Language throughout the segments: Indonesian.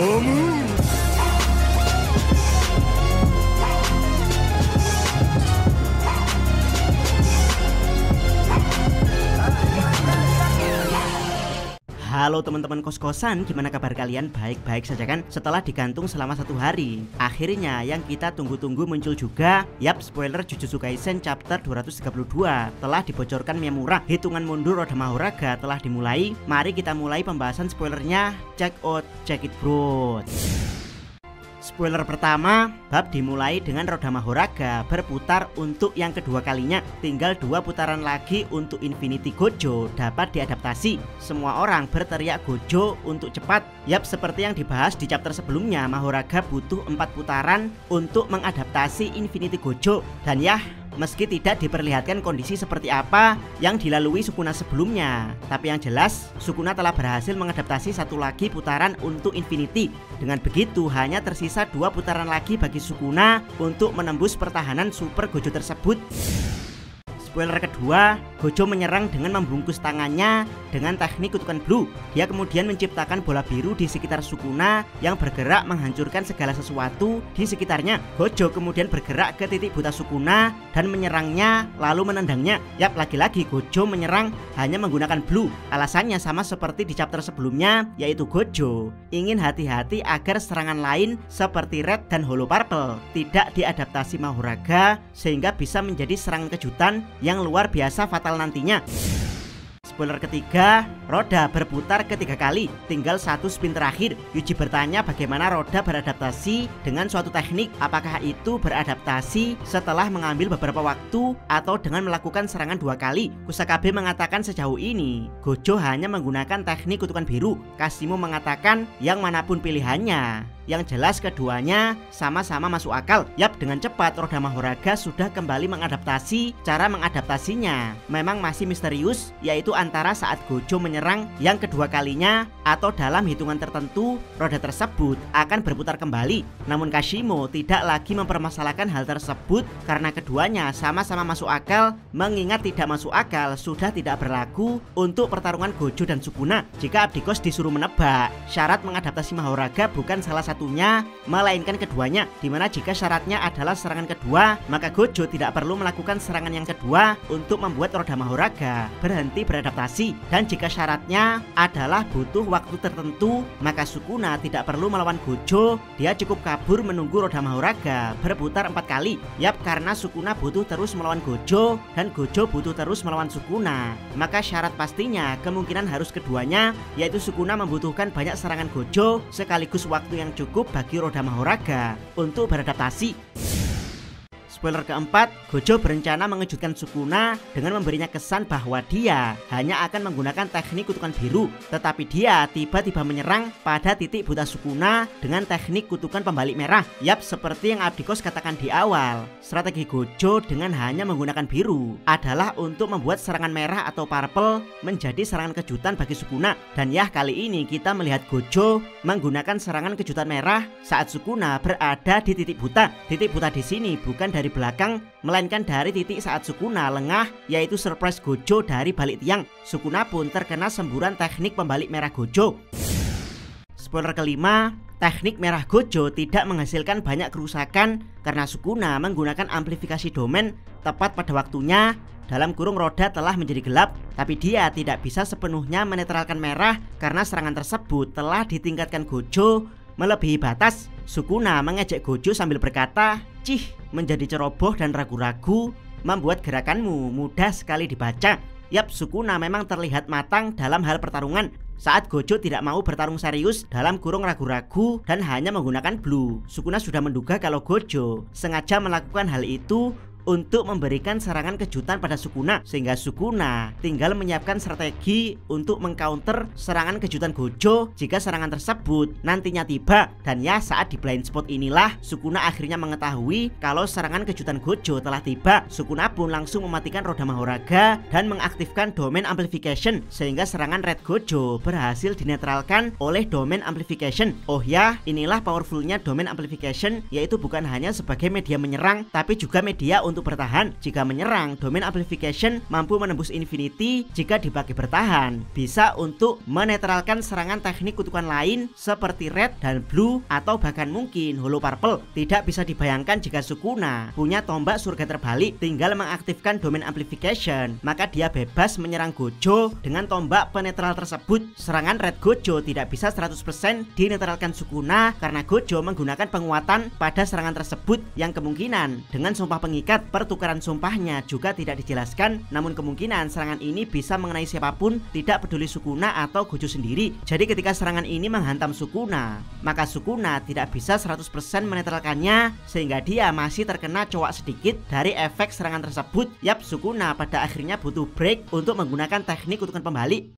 Halo teman-teman kos-kosan, gimana kabar kalian? Baik-baik saja kan? Setelah digantung selama 1 hari, akhirnya yang kita tunggu-tunggu muncul juga. Yap, spoiler Jujutsu Kaisen chapter 232 telah dibocorkan Miyamura. Hitungan mundur Roda Mahoraga telah dimulai. Mari kita mulai pembahasan spoilernya. Check it bro. Spoiler pertama, bab dimulai dengan Roda Mahoraga berputar untuk yang kedua kalinya. Tinggal 2 putaran lagi untuk Infinity Gojo dapat diadaptasi. Semua orang berteriak Gojo untuk cepat. Yap, seperti yang dibahas di chapter sebelumnya, Mahoraga butuh 4 putaran untuk mengadaptasi Infinity Gojo. Dan ya, meski tidak diperlihatkan kondisi seperti apa yang dilalui Sukuna sebelumnya, tapi yang jelas Sukuna telah berhasil mengadaptasi 1 lagi putaran untuk Infinity. Dengan begitu hanya tersisa 2 putaran lagi bagi Sukuna untuk menembus pertahanan Super Gojo tersebut. Spoiler kedua, Gojo menyerang dengan membungkus tangannya dengan teknik kutukan blue. Dia kemudian menciptakan bola biru di sekitar Sukuna yang bergerak menghancurkan segala sesuatu di sekitarnya. Gojo kemudian bergerak ke titik buta Sukuna dan menyerangnya lalu menendangnya. Yap, lagi-lagi Gojo menyerang hanya menggunakan blue. Alasannya sama seperti di chapter sebelumnya, yaitu Gojo ingin hati-hati agar serangan lain seperti red dan hollow purple tidak diadaptasi Mahoraga sehingga bisa menjadi serangan kejutan yang luar biasa fatal nantinya. Spoiler ketiga, roda berputar ketiga kali, tinggal 1 spin terakhir. Yuji bertanya bagaimana roda beradaptasi dengan suatu teknik. Apakah itu beradaptasi setelah mengambil beberapa waktu atau dengan melakukan serangan 2 kali? Kusakabe mengatakan sejauh ini Gojo hanya menggunakan teknik kutukan biru. Kasimo mengatakan yang manapun pilihannya, yang jelas keduanya sama-sama masuk akal. Yap, dengan cepat Roda Mahoraga sudah kembali mengadaptasi. Cara mengadaptasinya memang masih misterius, yaitu antara saat Gojo menyerang yang kedua kalinya atau dalam hitungan tertentu roda tersebut akan berputar kembali. Namun Kasimo tidak lagi mempermasalahkan hal tersebut karena keduanya sama-sama masuk akal, mengingat tidak masuk akal sudah tidak berlaku untuk pertarungan Gojo dan Sukuna. Jika Abdikos disuruh menebak, syarat mengadaptasi Mahoraga bukan salah satunya melainkan keduanya, dimana jika syaratnya adalah serangan kedua, maka Gojo tidak perlu melakukan serangan yang kedua untuk membuat Roda Mahoraga berhenti beradaptasi. Dan jika syaratnya adalah butuh waktu tertentu, maka Sukuna tidak perlu melawan Gojo. Dia cukup kabur menunggu Roda Mahoraga berputar 4 kali. Yap, karena Sukuna butuh terus melawan Gojo dan Gojo butuh terus melawan Sukuna, maka syarat pastinya kemungkinan harus keduanya, yaitu Sukuna membutuhkan banyak serangan Gojo sekaligus waktu yang cukup bagi Roda Mahoraga untuk beradaptasi. Spoiler keempat, Gojo berencana mengejutkan Sukuna dengan memberinya kesan bahwa dia hanya akan menggunakan teknik kutukan biru, tetapi dia tiba-tiba menyerang pada titik buta Sukuna dengan teknik kutukan pembalik merah. Yap, seperti yang Abdikos katakan di awal, strategi Gojo dengan hanya menggunakan biru adalah untuk membuat serangan merah atau purple menjadi serangan kejutan bagi Sukuna. Dan ya, kali ini kita melihat Gojo menggunakan serangan kejutan merah saat Sukuna berada di titik buta. Titik buta di sini bukan dari belakang, melainkan dari titik saat Sukuna lengah, yaitu surprise Gojo dari balik tiang. Sukuna pun terkena semburan teknik pembalik merah Gojo. Spoiler kelima, teknik merah Gojo tidak menghasilkan banyak kerusakan karena Sukuna menggunakan amplifikasi domain tepat pada waktunya. Dalam kurung roda telah menjadi gelap, tapi dia tidak bisa sepenuhnya menetralkan merah karena serangan tersebut telah ditingkatkan Gojo melebihi batas. Sukuna mengejek Gojo sambil berkata, "Cih, menjadi ceroboh dan ragu-ragu membuat gerakanmu mudah sekali dibaca." Yap, Sukuna memang terlihat matang dalam hal pertarungan. Saat Gojo tidak mau bertarung serius dalam kurung ragu-ragu dan hanya menggunakan blue, Sukuna sudah menduga kalau Gojo sengaja melakukan hal itu untuk memberikan serangan kejutan pada Sukuna, sehingga Sukuna tinggal menyiapkan strategi untuk mengcounter serangan kejutan Gojo jika serangan tersebut nantinya tiba. Dan ya, saat di blind spot inilah Sukuna akhirnya mengetahui kalau serangan kejutan Gojo telah tiba. Sukuna pun langsung mematikan Roda Mahoraga dan mengaktifkan domain amplification, sehingga serangan red Gojo berhasil dinetralkan oleh domain amplification. Oh ya, inilah powerfulnya domain amplification, yaitu bukan hanya sebagai media menyerang tapi juga media untuk bertahan jika menyerang. Domain Amplification mampu menembus Infinity jika dipakai bertahan. Bisa untuk menetralkan serangan teknik kutukan lain seperti Red dan Blue atau bahkan mungkin Holo Purple. Tidak bisa dibayangkan jika Sukuna punya tombak surga terbalik, tinggal mengaktifkan Domain Amplification, maka dia bebas menyerang Gojo dengan tombak penetral tersebut. Serangan Red Gojo tidak bisa 100% dinetralkan Sukuna karena Gojo menggunakan penguatan pada serangan tersebut yang kemungkinan dengan sumpah pengikat pertukaran sumpahnya juga tidak dijelaskan, namun kemungkinan serangan ini bisa mengenai siapapun, tidak peduli Sukuna atau Gojo sendiri. Jadi ketika serangan ini menghantam Sukuna, maka Sukuna tidak bisa 100% menetralkannya sehingga dia masih terkena cowok sedikit dari efek serangan tersebut. Yap, Sukuna pada akhirnya butuh break untuk menggunakan teknik kutukan pembalik.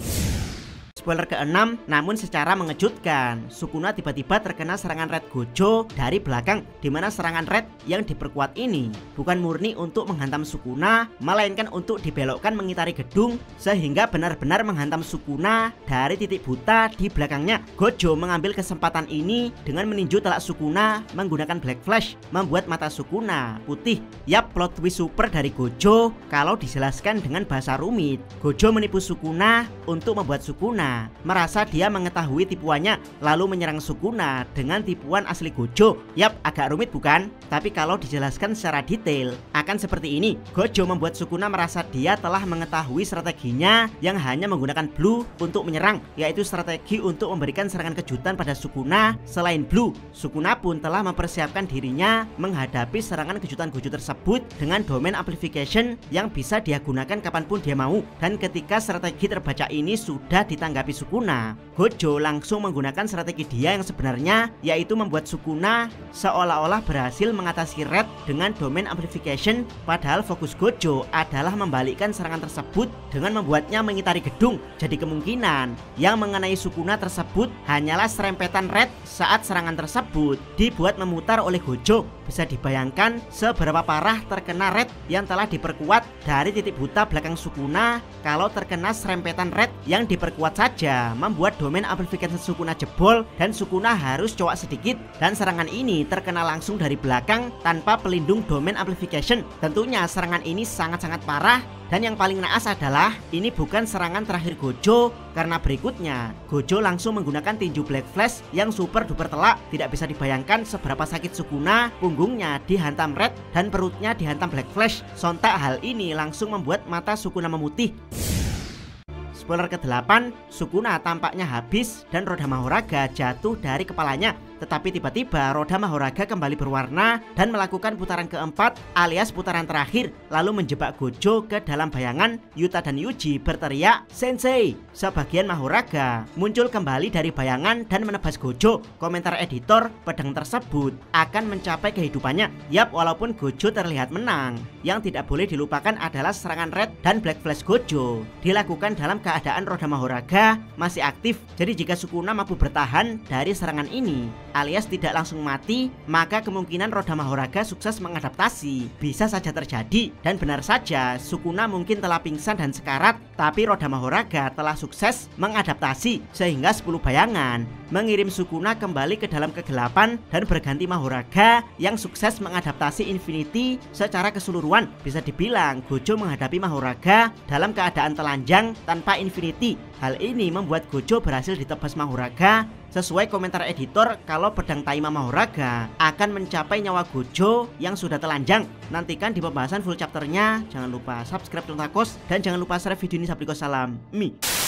Spoiler ke-6, namun secara mengejutkan, Sukuna tiba-tiba terkena serangan Red Gojo dari belakang, dimana serangan Red yang diperkuat ini bukan murni untuk menghantam Sukuna, melainkan untuk dibelokkan mengitari gedung sehingga benar-benar menghantam Sukuna dari titik buta di belakangnya. Gojo mengambil kesempatan ini dengan meninju telak Sukuna menggunakan Black Flash, membuat mata Sukuna putih. Yap, plot twist super dari Gojo kalau dijelaskan dengan bahasa rumit. Gojo menipu Sukuna untuk membuat Sukuna merasa dia mengetahui tipuannya, lalu menyerang Sukuna dengan tipuan asli Gojo. Yap, agak rumit bukan? Tapi kalau dijelaskan secara detail akan seperti ini. Gojo membuat Sukuna merasa dia telah mengetahui strateginya yang hanya menggunakan Blue untuk menyerang, yaitu strategi untuk memberikan serangan kejutan pada Sukuna. Selain Blue, Sukuna pun telah mempersiapkan dirinya menghadapi serangan kejutan Gojo tersebut dengan Domain Amplification yang bisa dia gunakan kapanpun dia mau. Dan ketika strategi terbaca ini sudah ditanggapi Sukuna, Gojo langsung menggunakan strategi dia yang sebenarnya, yaitu membuat Sukuna seolah-olah berhasil mengatasi Red dengan Domain Amplification, padahal fokus Gojo adalah membalikkan serangan tersebut dengan membuatnya mengitari gedung. Jadi kemungkinan yang mengenai Sukuna tersebut hanyalah serempetan Red saat serangan tersebut dibuat memutar oleh Gojo. Bisa dibayangkan seberapa parah terkena Red yang telah diperkuat dari titik buta belakang Sukuna kalau terkena serempetan Red yang diperkuat saja membuat Domain Amplification Sukuna jebol dan Sukuna harus cowok sedikit, dan serangan ini terkena langsung dari belakang tanpa pelindung Domain Amplification. Tentunya serangan ini sangat-sangat parah. Dan yang paling naas adalah ini bukan serangan terakhir Gojo, karena berikutnya Gojo langsung menggunakan tinju Black Flash yang super duper telak. Tidak bisa dibayangkan seberapa sakit Sukuna, punggungnya dihantam Red dan perutnya dihantam Black Flash. Sontak hal ini langsung membuat mata Sukuna memutih. Spoiler ke-8, Sukuna tampaknya habis dan roda Mahoraga jatuh dari kepalanya. Tetapi tiba-tiba roda Mahoraga kembali berwarna dan melakukan putaran keempat alias putaran terakhir, lalu menjebak Gojo ke dalam bayangan. Yuta dan Yuji berteriak Sensei. Sebagian Mahoraga muncul kembali dari bayangan dan menebas Gojo. Komentar editor, pedang tersebut akan mencapai kehidupannya. Yap, walaupun Gojo terlihat menang, yang tidak boleh dilupakan adalah serangan Red dan Black Flash Gojo dilakukan dalam keadaan roda Mahoraga masih aktif. Jadi jika Sukuna mampu bertahan dari serangan ini alias tidak langsung mati, maka kemungkinan roda Mahoraga sukses mengadaptasi bisa saja terjadi. Dan benar saja, Sukuna mungkin telah pingsan dan sekarat, tapi roda Mahoraga telah sukses mengadaptasi sehingga 10 bayangan mengirim Sukuna kembali ke dalam kegelapan dan berganti Mahoraga yang sukses mengadaptasi Infinity secara keseluruhan. Bisa dibilang Gojo menghadapi Mahoraga dalam keadaan telanjang tanpa Infinity. Hal ini membuat Gojo berhasil ditebas Mahoraga. Sesuai komentar editor, kalau pedang Taima Mahoraga akan mencapai nyawa Gojo yang sudah telanjang. Nantikan di pembahasan full chapternya. Jangan lupa subscribe Tuntakos dan jangan lupa share video ini. Salam Mi.